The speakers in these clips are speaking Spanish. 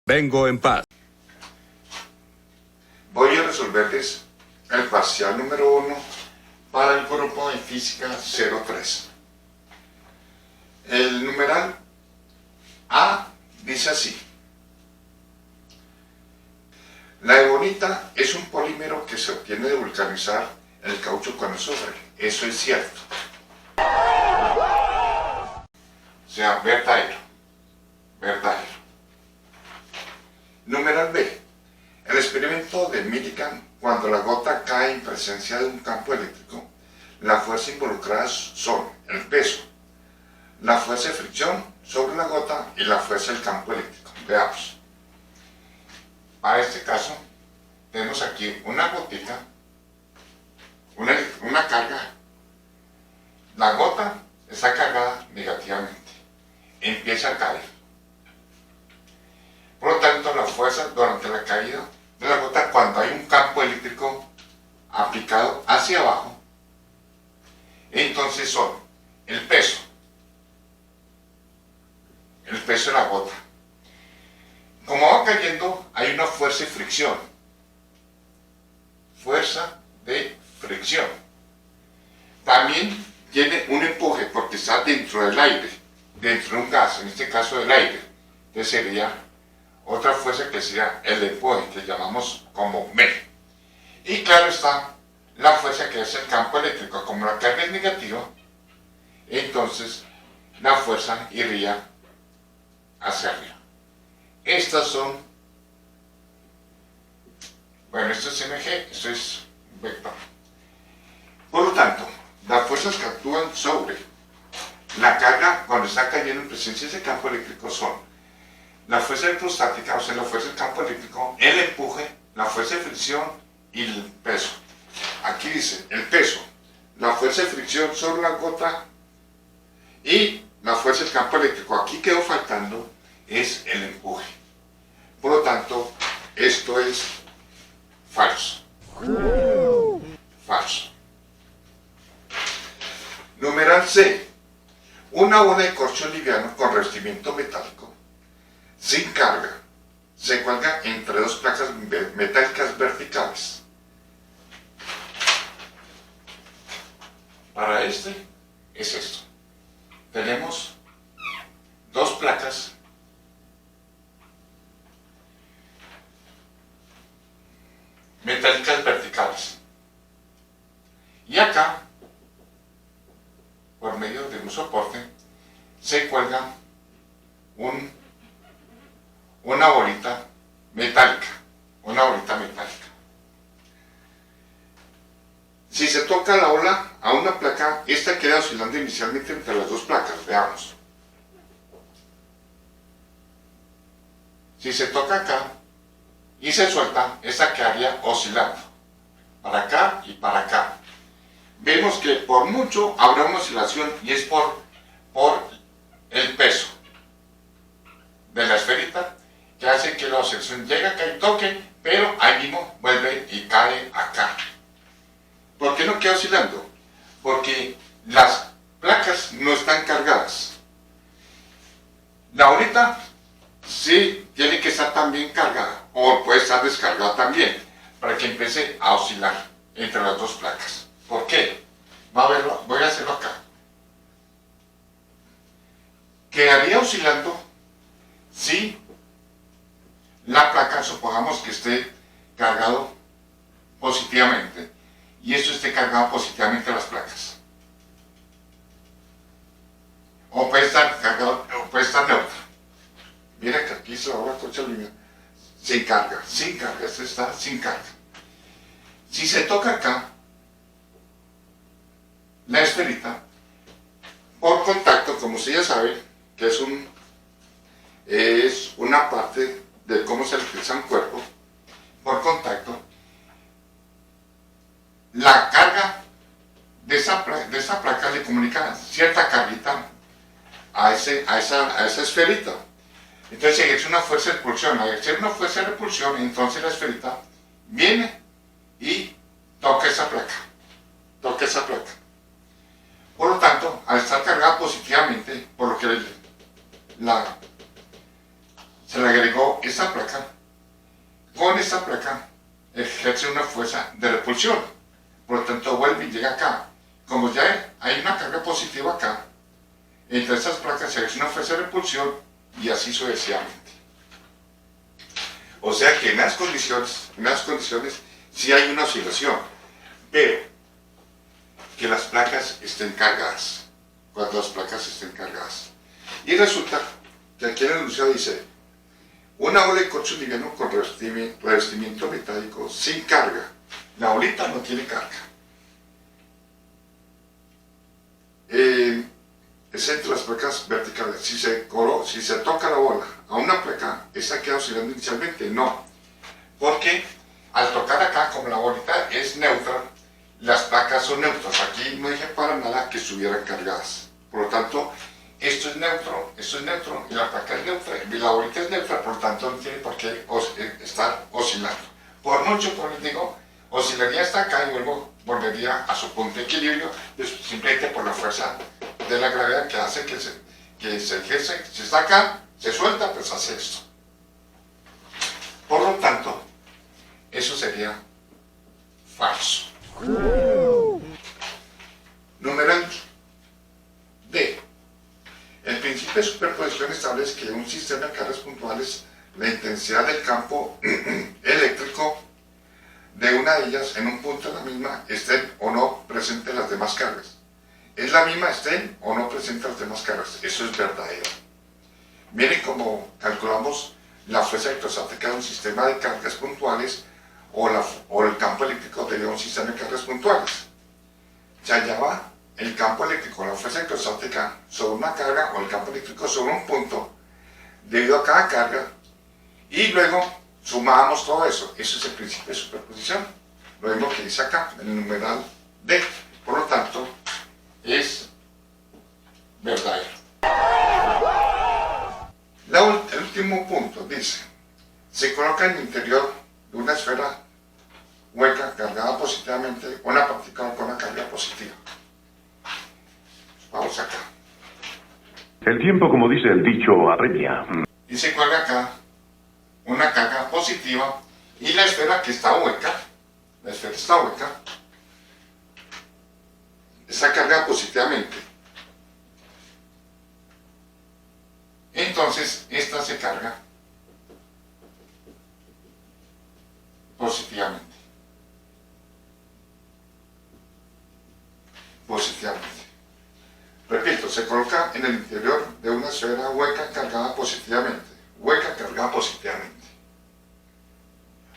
Vengo en paz. Voy a resolverles el parcial número 1 para el grupo de física 03. El numeral A dice así: la ebonita es un polímero que se obtiene de vulcanizar el caucho con azufre. Eso es cierto. O sea, verdadero. Verdadero. Numeral B. El experimento de Millikan, cuando la gota cae en presencia de un campo eléctrico, las fuerzas involucradas son el peso, la fuerza de fricción sobre la gota y la fuerza del campo eléctrico. Veamos. Para este caso, tenemos aquí una gotita, una carga. La gota está cargada negativamente. Empieza a caer. Por lo tanto, la fuerza durante la caída de la gota, cuando hay un campo eléctrico aplicado hacia abajo, entonces son el peso de la gota. Como va cayendo, hay una fuerza de fricción. Fuerza de fricción. También tiene un empuje porque está dentro del aire, dentro de un gas, en este caso del aire. Entonces sería otra fuerza que sería el empuje, que llamamos como M. Y claro está la fuerza que es el campo eléctrico. Como la carga es negativa, entonces la fuerza iría hacia arriba. Estas son, bueno, esto es mg, esto es vector. Por lo tanto, las fuerzas que actúan sobre la carga cuando está cayendo en presencia de ese campo eléctrico son la fuerza electrostática, o sea, la fuerza del campo eléctrico, el empuje, la fuerza de fricción y el peso. Aquí dice el peso, la fuerza de fricción sobre la gota y la fuerza del campo eléctrico. Aquí quedó faltando es el empuje. Por lo tanto, esto es falso. Falso. Numeral C. Una bola de corcho liviano con revestimiento metálico sin carga se cuelga entre dos placas metálicas verticales. Para este es esto. Tenemos dos placas metálicas verticales. Y acá, por medio de un soporte, se cuelga una bolita metálica. Una bolita metálica. Si se toca la bola a una placa, esta queda oscilando inicialmente entre las dos placas. Veamos. Si se toca acá y se suelta, esta quedaría oscilando para acá y para acá. Vemos que por mucho habrá una oscilación y es por el peso de la esferita que hace que la oscilación llegue acá y toque, pero ahí mismo vuelve y cae acá. ¿Por qué no queda oscilando? Porque las placas no están cargadas. La bolita sí tiene que estar también cargada, o puede estar descargada también, para que empiece a oscilar entre las dos placas. ¿Por qué? Va a verlo, voy a hacerlo acá. Quedaría oscilando si la placa, supongamos que esté cargado positivamente, y esto esté cargado positivamente a las placas. O puede estar cargado, o puede estar neutro. Mira que aquí se va la corcha liviana. Sin carga, esto está sin carga. Si se toca acá, la esferita, por contacto, como usted ya sabe, que es una parte de cómo se electriza un cuerpo, por contacto, la carga de esa placa le comunica cierta carguita a esa esferita. Entonces se ejerce una fuerza de repulsión. Al ejercer una fuerza de repulsión, entonces la esferita viene y toca esa placa. Toca esa placa. Por lo tanto, al estar cargada positivamente, por lo que se le agregó esta placa. Con esta placa ejerce una fuerza de repulsión, por lo tanto vuelve y llega acá. Como ya hay una carga positiva acá, entre estas placas se ejerce una fuerza de repulsión y así sucesivamente. O sea que en las condiciones sí hay una oscilación, pero que las placas estén cargadas, cuando las placas estén cargadas. Y resulta que aquí en el enunciado dice, una bola de corcho liviano con revestimiento metálico sin carga. La bolita no tiene carga. Es entre las placas verticales. Si se toca la bola a una placa, esta queda oscilando inicialmente. No, porque al tocar acá, como la bolita es neutra, las placas son neutras. Aquí no dije para nada que estuvieran cargadas. Por lo tanto, esto es neutro, y la placa es neutra, y la bolita es neutra, por lo tanto no tiene por qué estar oscilando. Por mucho que les digo, oscilaría hasta acá y luego volvería a su punto de equilibrio, simplemente por la fuerza de la gravedad que hace que se ejerce. Si está acá, se suelta, pues hace esto. Por lo tanto, eso sería falso. Numeral D. El principio de superposición establece que en un sistema de cargas puntuales, la intensidad del campo eléctrico de una de ellas en un punto de la misma estén o no presentes las demás cargas. Es la misma estén o no presentes las demás cargas. Eso es verdadero. Miren cómo calculamos la fuerza electrostática de un sistema de cargas puntuales o el campo eléctrico de un sistema de cargas puntuales. Se hallaba el campo eléctrico, la fuerza electrostática sobre una carga o el campo eléctrico sobre un punto debido a cada carga, y luego sumábamos todo eso. Eso es el principio de superposición, lo mismo que dice acá en el numeral D. Por lo tanto, es verdadero. El último punto dice, se coloca en el interior de una esfera hueca cargada positivamente una partícula con una carga positiva. Vamos acá. El tiempo, como dice el dicho, apremia. Y se cuelga acá una carga positiva y la esfera que está hueca, está cargada positivamente. Entonces, esta se carga positivamente. Repito, se coloca en el interior de una esfera hueca cargada positivamente.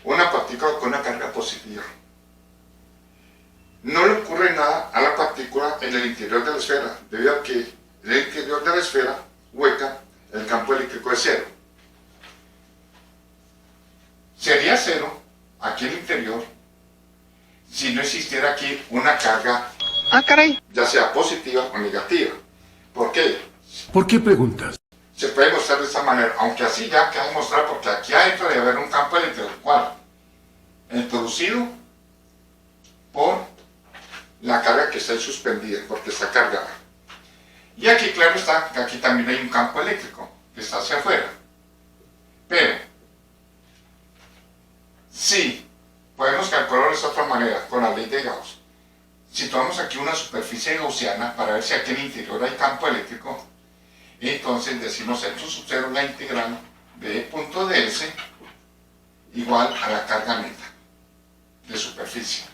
Una partícula con una carga positiva. No le ocurre nada a la partícula en el interior de la esfera, debido a que en el interior de la esfera hueca el campo eléctrico es cero. Sería cero aquí en el interior si no existiera aquí una carga, ya sea positiva o negativa. ¿Por qué? ¿Por qué preguntas? Se puede mostrar de esta manera, aunque así ya queda demostrado, porque aquí adentro debe haber un campo eléctrico, ¿cuál? Introducido por la carga que está ahí suspendida, porque está cargada. Y aquí, claro está, que aquí también hay un campo eléctrico, que está hacia afuera. Pero, sí, podemos calcularlo de esta otra manera, con la ley de Gauss. Si tomamos aquí una superficie gaussiana para ver si aquí en el interior hay campo eléctrico, entonces decimos en su subcero la integral de punto ds igual a la carga neta de superficie.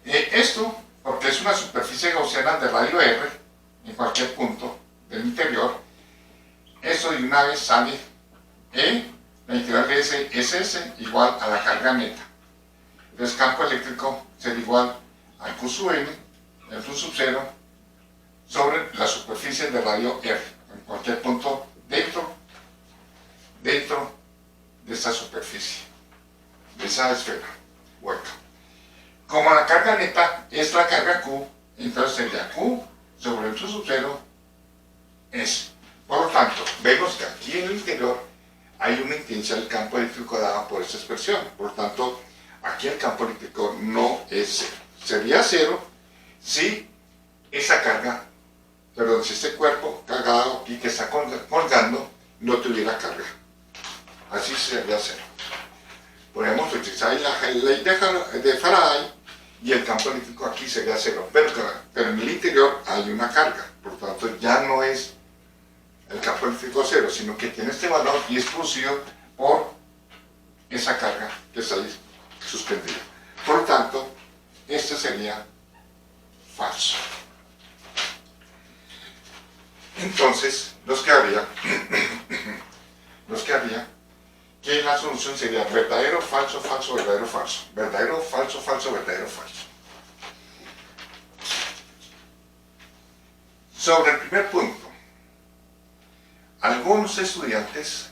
Esto porque es una superficie gaussiana de radio R en cualquier punto del interior. Eso de una vez sale la integral de SS igual a la carga neta. Entonces campo eléctrico será igual al Q sub n, el Q sub 0, sobre la superficie de radio R, en cualquier punto dentro de esta superficie, de esa esfera hueca. Como la carga neta es la carga Q, entonces sería Q sobre el Q sub 0 S. Por lo tanto, vemos que aquí en el interior hay una intensidad del campo eléctrico dada por esta expresión. Por lo tanto, aquí el campo eléctrico no es cero. Sería cero si esa carga, si este cuerpo cargado aquí que está colgando no tuviera carga. Así sería cero. Podemos utilizar la ley de Faraday y el campo eléctrico aquí sería cero. Pero en el interior hay una carga. Por lo tanto, ya no es el campo eléctrico cero, sino que tiene este valor y es producido por esa carga que está ahí suspendida. Por lo tanto, este sería falso. Entonces, nos quedaría que la solución sería verdadero, falso, falso, verdadero, falso. Verdadero, falso, falso, verdadero, falso. Sobre el primer punto, algunos estudiantes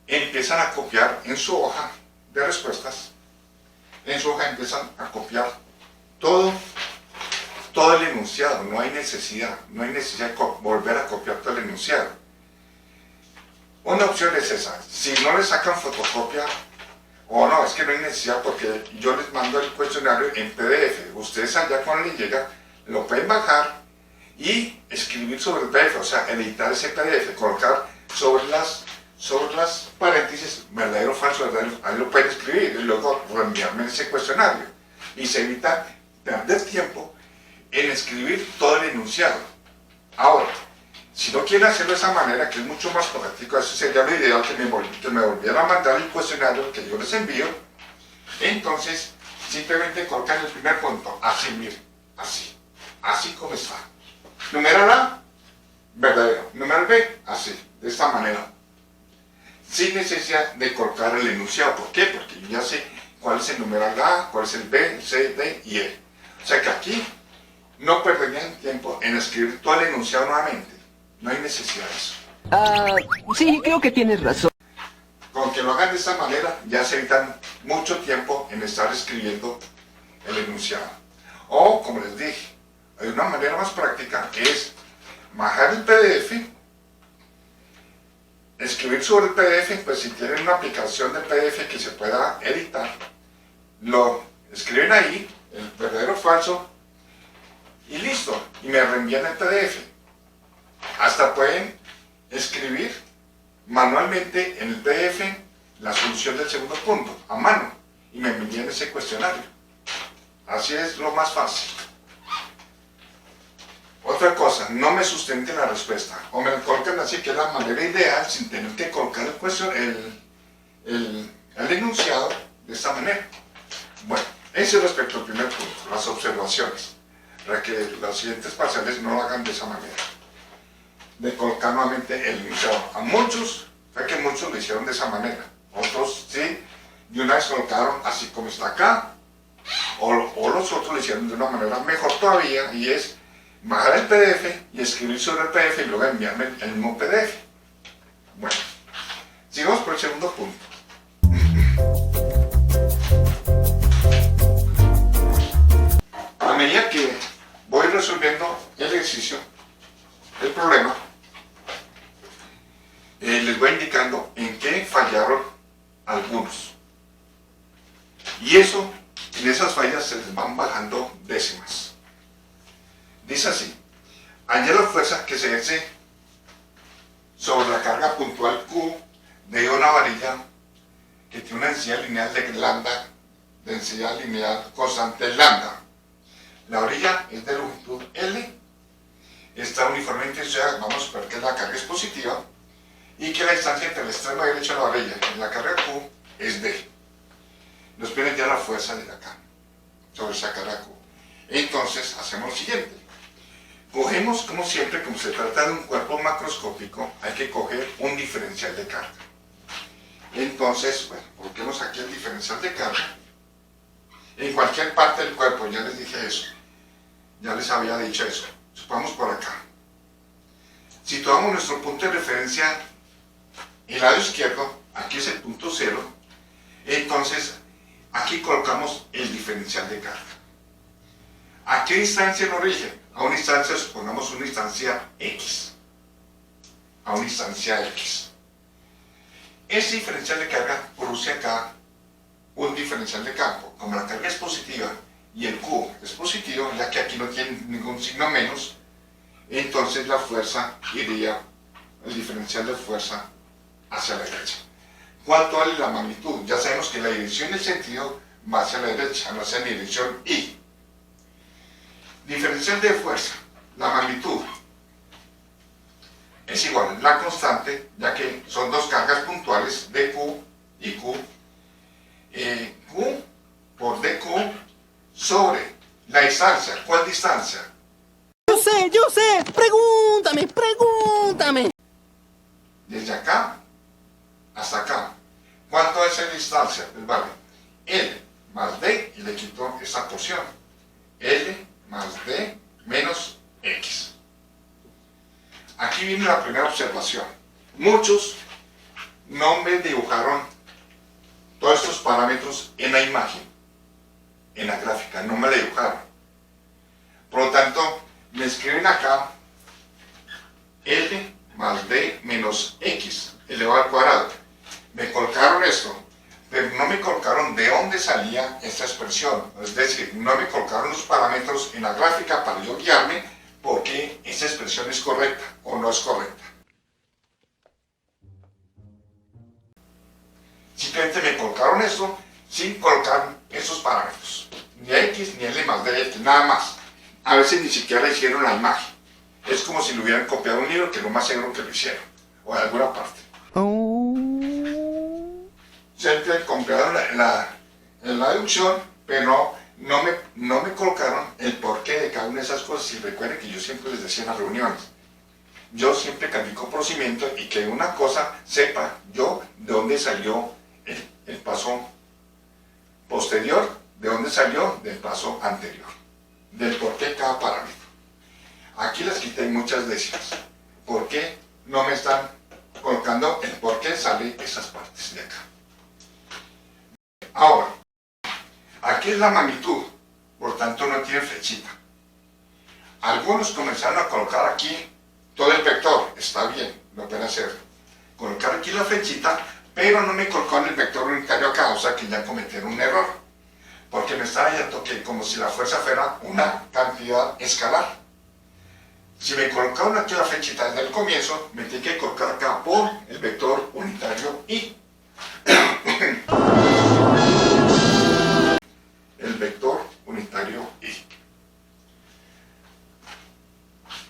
empiezan a copiar en su hoja de respuestas, empiezan a copiar todo el enunciado. No hay necesidad de volver a copiar todo el enunciado. Una opción es esa: si no le sacan fotocopia, o no, es que no hay necesidad porque yo les mando el cuestionario en PDF. Ustedes allá cuando les llega, lo pueden bajar y escribir sobre el PDF, o sea, editar ese PDF, colocar sobre las paréntesis verdadero, falso, verdadero, ahí lo pueden escribir y luego reenviarme ese cuestionario. Y se evita perder tiempo en escribir todo el enunciado. Ahora, si no quieren hacerlo de esa manera, que es mucho más práctico, eso sería lo ideal, que me volvieran a mandar el cuestionario que yo les envío. Entonces, simplemente colocan el primer punto, así, miren, así como está. Numeral A, verdadero. Numeral B, así, de esta manera. Sin necesidad de colocar el enunciado. ¿Por qué? Porque yo ya sé cuál es el numeral A, cuál es el B, el C, D y E. O sea que aquí no perderían tiempo en escribir todo el enunciado nuevamente. No hay necesidad de eso. Sí, creo que tienes razón. Con que lo hagan de esta manera, ya se evitan mucho tiempo en estar escribiendo el enunciado. O, como les dije, hay una manera más práctica, que es bajar el PDF, escribir sobre el PDF, pues si tienen una aplicación de PDF que se pueda editar, lo escriben ahí, el verdadero o falso, y listo, y me reenvían el PDF. Hasta pueden escribir manualmente en el PDF la solución del segundo punto, a mano, y me envían ese cuestionario. Así es lo más fácil. Otra cosa, no me sustenten la respuesta, o me lo colocan así, que es la manera ideal, sin tener que colocar el enunciado de esta manera. Bueno, eso respecto al primer punto, las observaciones, para que los siguientes parciales no lo hagan de esa manera, de colocar nuevamente el enunciado. A muchos, fue que muchos lo hicieron de esa manera, otros sí, de una vez colocaron así como está acá, o los otros lo hicieron de una manera mejor todavía, y es bajar el PDF y escribir sobre el PDF y luego enviarme el mismo PDF. Bueno, sigamos por el segundo punto. A medida que voy resolviendo el ejercicio, el problema, les voy indicando en qué fallaron algunos. Y eso, en esas fallas se les van bajando décimas. Dice así: halla la fuerza que se ejerce sobre la carga puntual Q de una varilla que tiene una densidad lineal de lambda, densidad lineal constante lambda. La varilla es de longitud L, está uniformemente, o sea, vamos a suponer que la carga es positiva y que la distancia entre el extremo derecho de la varilla y la carga Q es D. Nos piden ya la fuerza de acá, sobre esa carga Q. Entonces, hacemos lo siguiente. Cogemos, como siempre, como se trata de un cuerpo macroscópico, hay que coger un diferencial de carga. Entonces, bueno, coloquemos aquí el diferencial de carga. En cualquier parte del cuerpo, ya les dije eso. Ya les había dicho eso. Supongamos por acá. Situamos nuestro punto de referencia el lado izquierdo, aquí es el punto 0. Entonces, aquí colocamos el diferencial de carga. ¿A qué distancia nos rige? A una instancia, supongamos una instancia X. A una instancia X. Ese diferencial de carga produce acá un diferencial de campo. Como la carga es positiva y el Q es positivo, ya que aquí no tiene ningún signo menos, entonces la fuerza iría el diferencial de fuerza hacia la derecha. ¿Cuánto vale la magnitud? Ya sabemos que la dirección y el sentido va hacia la derecha, no hacia la dirección Y. Diferencial de fuerza, la magnitud, es igual a la constante, ya que son dos cargas puntuales, dq y q. Q por dq sobre la distancia. ¿Cuál distancia? Yo sé, pregúntame. Desde acá hasta acá. ¿Cuánto es la distancia? Pues vale, L más D, y le quito esta porción. L más D menos X. Aquí viene la primera observación. Muchos no me dibujaron todos estos parámetros en la imagen, en la gráfica, no me la dibujaron. Por lo tanto, me escriben acá L más D menos X elevado al cuadrado. Me colocaron esto, pero no me colocaron de dónde salía esta expresión. Es decir, no me colocaron los parámetros en la gráfica para yo guiarme porque esta expresión es correcta o no es correcta. Simplemente me colocaron esto sin colocar esos parámetros. Ni X ni L más D, nada más. A veces ni siquiera hicieron la imagen. Es como si lo hubieran copiado un libro, que lo más seguro que lo hicieron. O de alguna parte. Siempre compraron la deducción, pero no me colocaron el porqué de cada una de esas cosas. Y recuerden que yo siempre les decía en las reuniones, yo siempre califico procedimiento y que una cosa sepa yo de dónde salió el paso posterior, de dónde salió del paso anterior, del porqué de cada parámetro. Aquí les quité muchas décimas. ¿Por qué no me están colocando el por qué sale esas partes de acá? Ahora, aquí es la magnitud, por tanto no tiene flechita. Algunos comenzaron a colocar aquí todo el vector, está bien, lo pueden hacer. Colocar aquí la flechita, pero no me colocaron el vector unitario acá, o sea que ya cometieron un error. Porque me están hallando que como si la fuerza fuera una cantidad escalar. Si me colocaron aquí la flechita desde el comienzo, me tiene que colocar acá por el vector unitario Y. El vector unitario Y.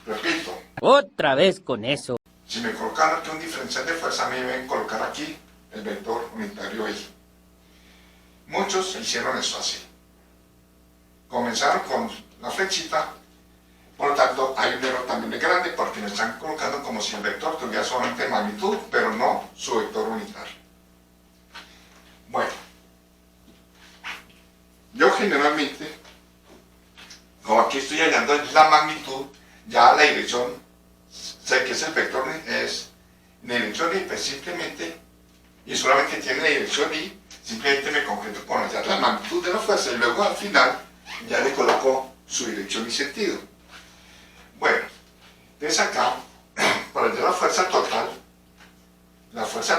Repito. Otra vez con eso. Si me colocaron aquí un diferencial de fuerza, me deben colocar aquí el vector unitario Y. Muchos hicieron eso así. Comenzaron con la flechita. Por lo tanto, hay un error también de grande porque me están colocando como si el vector tuviera solamente magnitud, pero no su vector unitario. Bueno, yo generalmente, como aquí estoy hallando la magnitud, ya la dirección, sé que es el vector, es la dirección Y, pues simplemente, y solamente tiene la dirección Y, simplemente me concreto con hallar la magnitud de la fuerza y luego al final ya le coloco su dirección y sentido. Bueno, entonces acá, para hallar la fuerza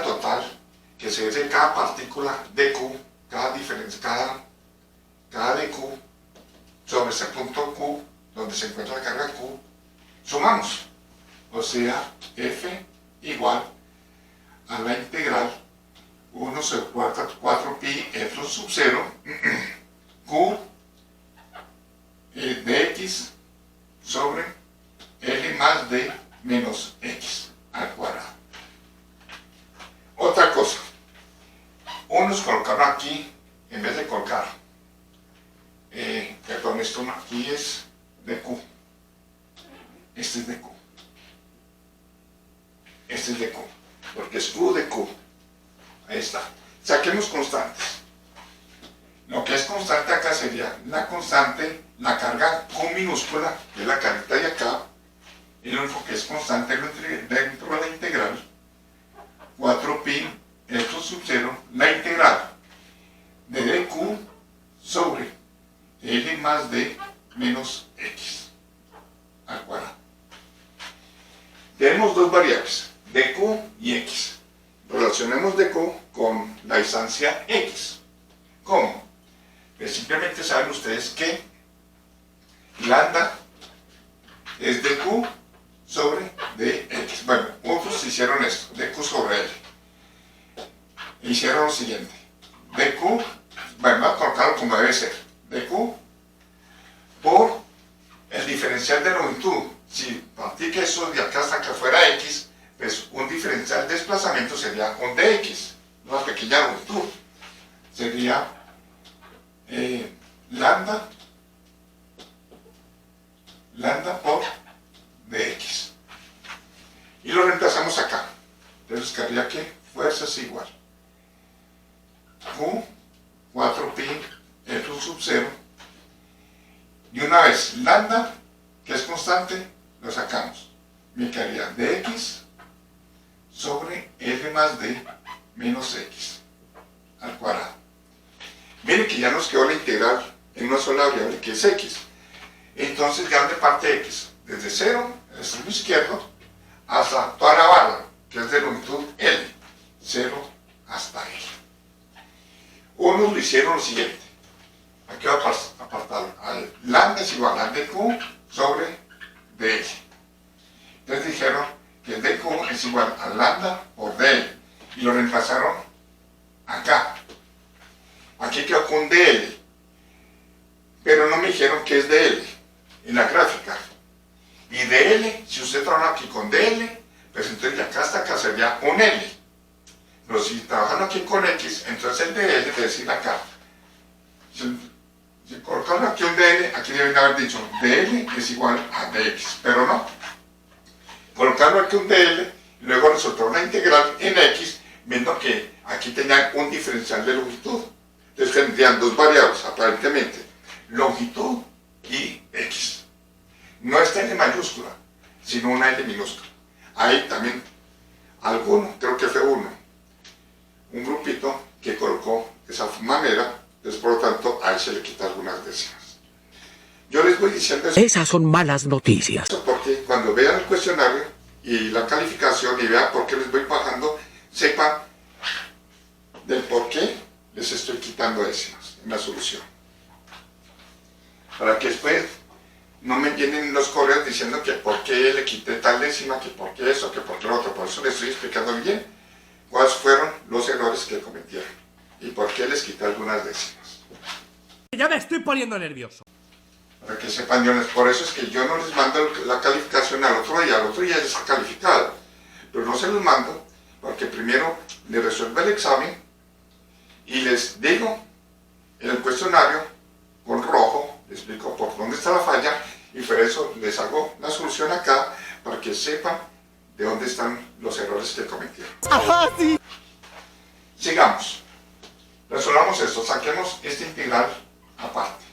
total que se ve en cada partícula dq, cada dq sobre ese punto Q, donde se encuentra la carga Q, sumamos. O sea, F igual a la integral 1 sobre 4pi F sub 0 Q dx sobre L más D menos X al cuadrado. Otra cosa, unos colocaron aquí, en vez de colocar, perdón, esto aquí es de Q, este es de Q, este es de Q, porque es Q de Q, ahí está. Saquemos constantes. Lo que es constante acá sería la constante, la carga Q minúscula, que es la carita de acá, y lo único que es constante dentro de la integral, 4pi F sub 0, la integral de dq sobre L más D menos X al cuadrado. Tenemos dos variables, dq y X. Relacionemos dq con la distancia X. ¿Cómo? Pues simplemente saben ustedes que lambda es dq sobre dx. Bueno, otros hicieron esto, dq sobre L. Hicieron lo siguiente. dq, bueno, vamos a colocarlo como debe ser. dq por el diferencial de longitud. Si partí que eso de acá hasta acá fuera x, pues un diferencial de desplazamiento sería un dx, una pequeña longitud. Sería lambda por dx. Y lo reemplazamos acá. Entonces quedaría que fuerza es igual Q 4pi F sub 0. Y una vez lambda, que es constante, lo sacamos. Me quedaría dx sobre L más d menos x al cuadrado. Miren que ya nos quedó la integral en una sola variable que es x. Entonces, ¿de dónde parte x? Desde 0, el extremo izquierdo, hasta toda la barra, que es de longitud L. 0 hasta L. Unos lo hicieron lo siguiente. Aquí va a apartar. Lambda es igual a dq sobre dl. Entonces dijeron que dq es igual a lambda por dl. Y lo reemplazaron acá. Aquí quedó con dl. Pero no me dijeron que es dl en la gráfica. Y dl, si usted trabaja aquí con dl, pues entonces de acá hasta acá sería un l. Pero si trabajan aquí con x, entonces el dl debe decir acá. Si colocaron aquí un dl, aquí deben haber dicho dl es igual a dx, pero no. Colocaron aquí un dl y luego resultó una integral en x, viendo que aquí tenían un diferencial de longitud. Entonces tendrían dos variables, aparentemente, longitud y x. No esta L mayúscula, sino una L minúscula. Ahí también alguno, creo que fue un grupito que colocó de esa manera, entonces por lo tanto ahí se le quita algunas décimas. Yo les voy diciendo eso. Esas son malas noticias. Porque cuando vean el cuestionario y la calificación y vean por qué les voy bajando, sepan del por qué les estoy quitando décimas en la solución. Para que después no me llenen los correos diciendo que por qué le quité tal décima, que por qué eso, que por qué lo otro. Por eso les estoy explicando bien cuáles fueron los errores que cometieron y por qué les quité algunas décimas. Ya me estoy poniendo nervioso. Para que sepan, por eso es que yo no les mando la calificación al otro día ya está calificado. Pero no se los mando porque primero les resuelvo el examen y les digo en el cuestionario con rojo, les explico por dónde está la falla y por eso les hago la solución acá para que sepan de dónde están los errores que cometieron. Ajá, sí. Sigamos. Resolvamos esto, saquemos esta integral aparte.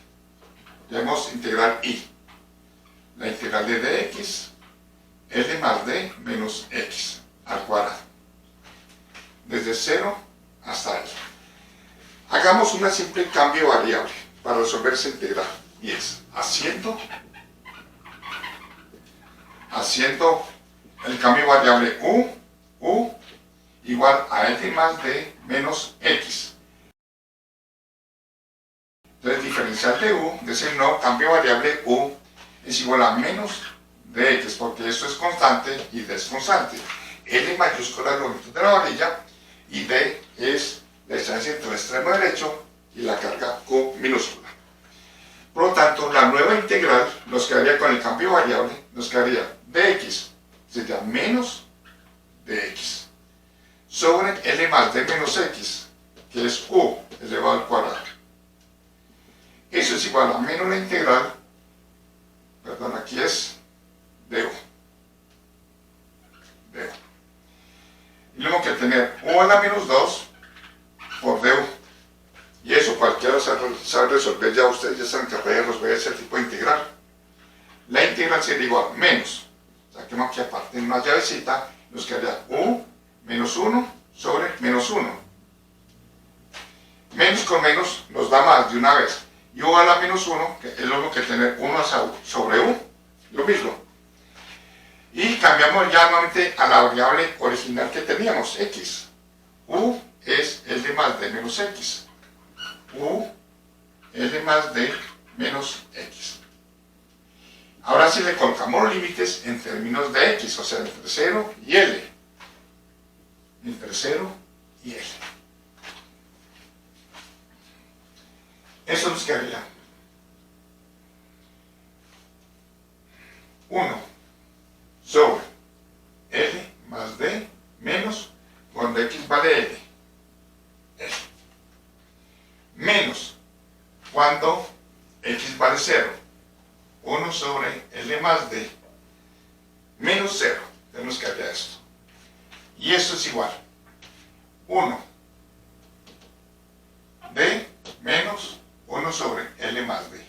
Llamemos integral y. La integral de dx, L más d menos x al cuadrado. Desde 0 hasta L. Hagamos un simple cambio variable para resolver esa integral. Y es haciendo el cambio variable u igual a L más d menos x. Entonces, diferencial de u, decir no, cambio variable u es igual a menos dx, porque esto es constante y d es constante. L mayúscula es la longitud de la varilla y d es la distancia entre el extremo derecho y la carga q minúscula. Por lo tanto, la nueva integral nos quedaría con el cambio variable, nos quedaría dx, sería menos dx, sobre L más d menos x, que es u elevado al cuadrado. Eso es igual a menos la integral, perdón, aquí es du. Y luego que tener u a la menos 2 por du. Y eso cualquiera sabe resolver, ya ustedes ya saben que pueden resolver ese tipo de integral. La integral sería igual a menos, saquemos aquí aparte en una llavecita, nos quedaría u menos 1 sobre menos 1. Menos con menos nos da más de una vez. Y u a la menos 1, que es lo mismo que tener 1 sobre u, lo mismo. Y cambiamos ya nuevamente a la variable original que teníamos, x. U es L más d menos x. U, L más d menos x. Ahora sí le colocamos límites en términos de x, o sea, entre 0 y L. Entre 0 y L. Eso nos quedaría 1 sobre L más D menos cuando x vale L. L. Menos cuando x vale 0. 1 sobre L más D menos 0. Tenemos que hallar esto. Y esto es igual 1 D menos 1 sobre L más D.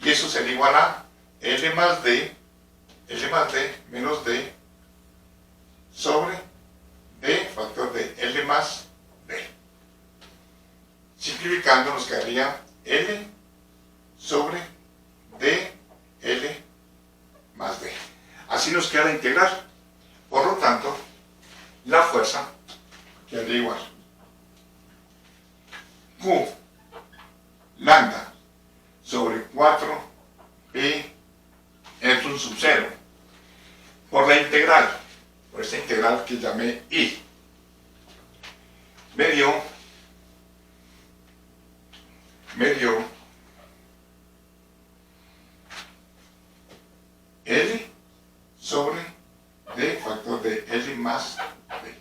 Y eso será igual a L más D menos D sobre D factor de L más D. Simplificando nos quedaría L sobre dl más d. Así nos queda la integral. Por lo tanto, la fuerza quedaría igual. Q lambda sobre 4pi Epsilon sub 0 por la integral, por esta integral que llamé I, me dio L sobre D factor de L más D.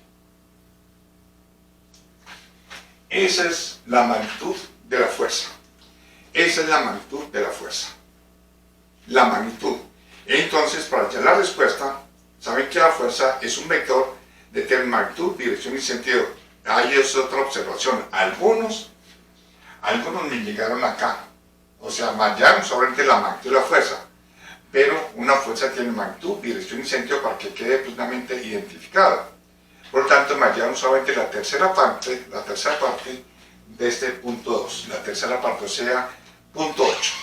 Esa es la magnitud de la fuerza. Esa es la magnitud de la fuerza. La magnitud. Entonces, para hallar la respuesta, saben que la fuerza es un vector de tal magnitud, dirección y sentido. Ahí es otra observación. Algunos me llegaron acá. O sea, me hallaron solamente la magnitud de la fuerza. Pero una fuerza tiene magnitud, dirección y sentido para que quede plenamente identificada. Por lo tanto, me hallaron solamente la tercera parte de este punto 2. La tercera parte, o sea, punto 8.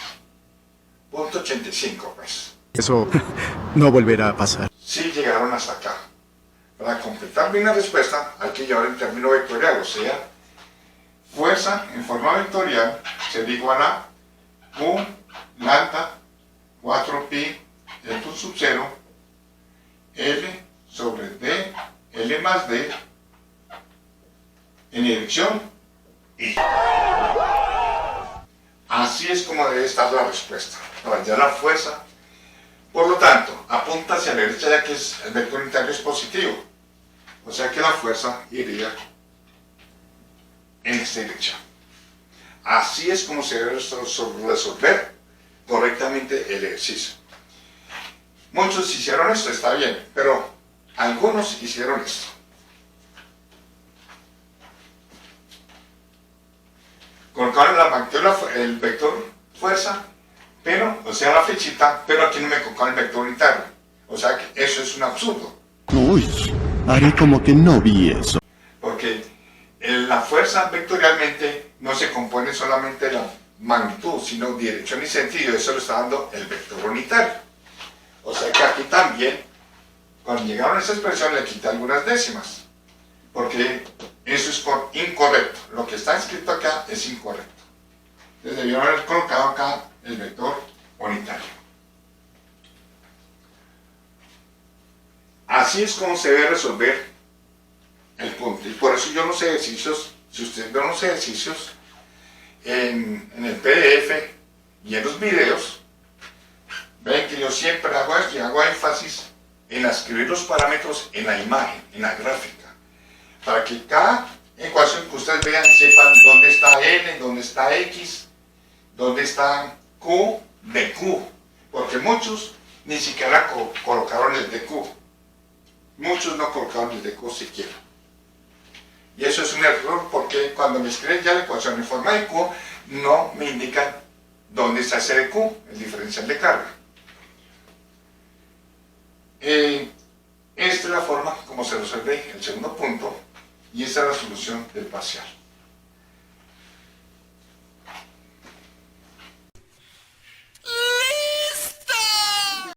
Punto 85, pues. Eso no volverá a pasar. Sí llegaron hasta acá. Para completar bien la respuesta, hay que llevar en término vectorial, o sea, fuerza en forma vectorial sería igual a Q lambda 4pi Epsilon sub 0 L sobre D L más D en dirección I. Así es como debe estar la respuesta para hallar la fuerza. Por lo tanto, apunta hacia la derecha ya que el vector unitario es positivo. O sea que la fuerza iría en esta dirección. Así es como se debe resolver correctamente el ejercicio. Muchos hicieron esto, está bien, pero algunos hicieron esto. Colocaron la magnitud, el vector fuerza, pero, o sea, la flechita, pero aquí no me colocaron el vector unitario. O sea que eso es un absurdo. Uy, haré como que no vi eso. Porque la fuerza vectorialmente no se compone solamente de la magnitud, sino dirección y sentido. Eso lo está dando el vector unitario. O sea que aquí también, cuando llegaron a esa expresión, le quité algunas décimas. Porque eso es incorrecto. Lo que está escrito acá es incorrecto. Entonces debieron haber colocado acá el vector unitario. Así es como se debe resolver el punto. Y por eso yo los ejercicios, si ustedes ven los ejercicios en el PDF y en los videos, ven que yo siempre hago esto y hago énfasis en escribir los parámetros en la imagen, en la gráfica, para que cada ecuación que ustedes vean sepan dónde está N, dónde está X, dónde está Q de Q, porque muchos ni siquiera colocaron el de Q. Muchos no colocaron el de Q siquiera. Y eso es un error porque cuando me escriben ya la ecuación en forma de Q, no me indican dónde está ese de Q, el diferencial de carga. Esta es la forma como se resuelve el segundo punto y esta es la solución del parcial.